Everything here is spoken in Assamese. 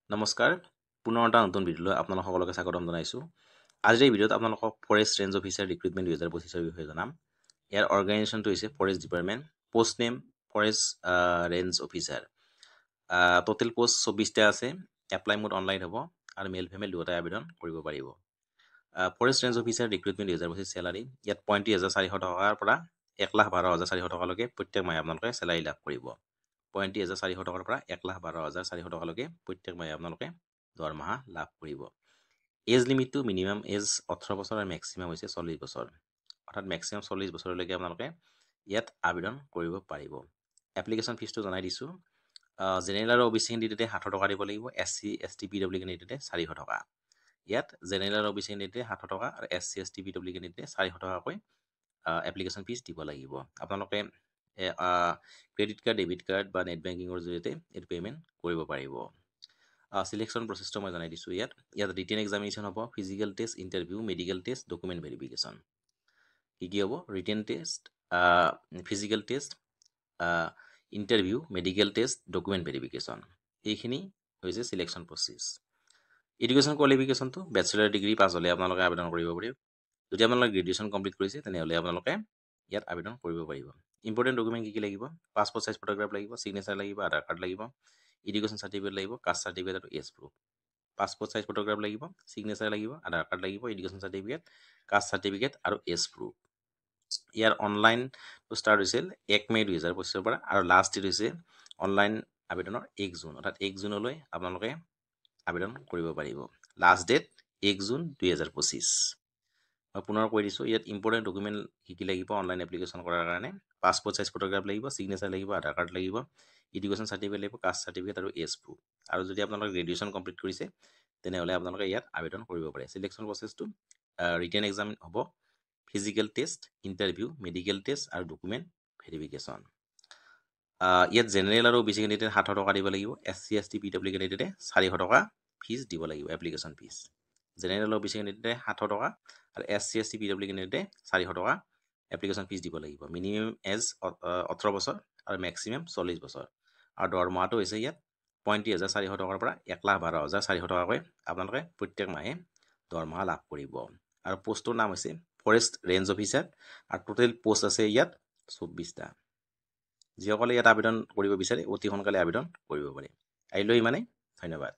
নমস্কাৰ পুনৰ এটা নতুন ভিডিঅ'লৈ আপোনালোক সকলোকে স্বাগতম জনাইছোঁ। আজিৰ এই ভিডিঅ'ত আপোনালোকক ফৰেষ্ট ৰেঞ্জ অফিচাৰ ৰিক্ৰুটমেণ্ট 2025 বিষয়ে জনাম। ইয়াৰ অৰ্গেনাইজেশ্যনটো হৈছে forest department, post name forest range officer. Total post 24টা আছে। এপ্লাই মোড অনলাইন হ'ব আৰু মেল ফিমেল দুয়োটাই আবেদন কৰিব পাৰিব। Forest range officer recruitment 2025 salary ইয়াত 35,400 টকাৰ পৰা 1,12,400 টকালৈকে প্ৰত্যেক মাহে আপোনালোকে চেলাৰী লাভ কৰিব। 35,400 টকাৰ পৰা 1,12,400 টকালৈকে প্ৰত্যেক মাহে আপোনালোকে দৰমহা লাভ কৰিব। এজ লিমিটটো মিনিমাম এজ 18 বছৰ আৰু মেক্সিমাম হৈছে 40 বছৰ। অৰ্থাৎ মেক্সিমাম 40 বছৰলৈকে আপোনালোকে ইয়াত আবেদন কৰিব পাৰিব। এপ্লিকেশ্যন ফিজটো জনাই দিছোঁ। জেনেৰেল আৰু অ' বি চি কেণ্ডিডেটে 700 টকা দিব লাগিব। SC ST PW কেণ্ডিডেটে 400 টকা। ইয়াত জেনেৰেল আৰু অ' বি চি কেণ্ডিডেটে 700 টকা আৰু SC ST PW কেণ্ডিডেটে 400 টকাকৈ এপ্লিকেশ্যন ফিজ দিব লাগিব। আপোনালোকে ক্ৰেডিট কাৰ্ড, ডেবিট কাৰ্ড বা নেট বেংকিঙৰ জৰিয়তে এইটো পে'মেণ্ট কৰিব পাৰিব। চিলেকশ্যন প্ৰচেছটো মই জনাই দিছোঁ। ইয়াত ৰিটেন এক্সামিনেশ্যন হ'ব, physical test, interview, medical test, document verification. কি হ'ব? Written test, physical test, interview, medical test, document verification. এইখিনি হৈছে চিলেকশ্যন প্ৰচেছ। এডুকেশ্যন কোৱালিফিকেশ্যনটো বেচেলাৰ ডিগ্ৰী পাছ হ'লে আপোনালোকে আবেদন কৰিব পাৰিব। যদি আপোনালোকে গ্ৰেজুৱেশ্যন কমপ্লিট কৰিছে তেনেহ'লে আপোনালোকে ইয়াত আবেদন কৰিব পাৰিব। ইম্পৰ্টেণ্ট ডকুমেণ্ট কি লাগিব? পাছপৰ্ট চাইজ ফটোগ্ৰাফ লাগিব, চিগনেচাৰ লাগিব, আধাৰ কাৰ্ড লাগিব, এডুকেশ্যন চাৰ্টিফিকেট লাগিব, কাষ্ট চাৰ্টিফিকেট আৰু age proof. Passport size photograph লাগিব, চিগনেচাৰ লাগিব, আধাৰ কাৰ্ড লাগিব, এডুকেশ্যন চাৰ্টিফিকেট, কাষ্ট চাৰ্টিফিকেট আৰু এজ প্ৰুফ। ইয়াৰ অনলাইনটো ষ্টাৰ্ট হৈছিল 1 মে 2025 পৰা আৰু লাষ্ট ডেট হৈছে অনলাইন আবেদনৰ 1 জুন। অৰ্থাৎ 1 জুনলৈ আপোনালোকে আবেদন কৰিব পাৰিব। Last date 1 June 2025। মই পুনৰ কৈ দিছোঁ, ইয়াত ইম্পৰ্টেণ্ট ডকুমেণ্ট কি লাগিব অনলাইন এপ্লিকেশ্যন কৰাৰ কাৰণে? পাছপৰ্ট চাইজ ফটোগ্ৰাফ লাগিব, চিগনেচাৰ লাগিব, আধাৰ কাৰ্ড লাগিব, এডুকেশ্যন চাৰ্টিফিকেট লাগিব, কাষ্ট চাৰ্টিফিকেট আৰু এজ প্ৰুফ। আৰু যদি আপোনালোকে গ্ৰেজুৱেশ্যন কমপ্লিট কৰিছে তেনেহ'লে আপোনালোকে ইয়াত আবেদন কৰিব পাৰে। চিলেকশ্যন প্ৰচেছটো ৰিটেন এক্সাম হ'ব, physical test, interview, medical test আৰু ডকুমেণ্ট ভেৰিফিকেশ্যন। ইয়াত জেনেৰেল আৰু অ' বি চি কেণ্ডিডেটে 700 টকা দিব লাগিব। SC ST PW কেণ্ডিডেটে 400 টকা ফিজ দিব লাগিব, এপ্লিকেশ্যন ফিজ। জেনেৰেল অ' বি চি কেণ্ডিডেটে 700 টকা আৰু SC ST PW কেণ্ডিডেটে 400 টকা এপ্লিকেশ্যন ফিজ দিব লাগিব। মিনিমাম এজ 18 বছৰ আৰু মেক্সিমাম 40 বছৰ। আৰু দৰমহাটো হৈছে ইয়াত 35,400 টকাৰ পৰা 1,12,400 টকাকৈ আপোনালোকে প্ৰত্যেক মাহে দৰমহা লাভ কৰিব। আৰু পোষ্টৰ নাম হৈছে ফৰেষ্ট ৰেঞ্জ অফিচাৰ আৰু টোটেল পোষ্ট আছে ইয়াত 24টা। যিসকলে ইয়াত আবেদন কৰিব বিচাৰে অতি সোনকালে আবেদন কৰিব পাৰে। আহিলৈ ইমানেই, ধন্যবাদ।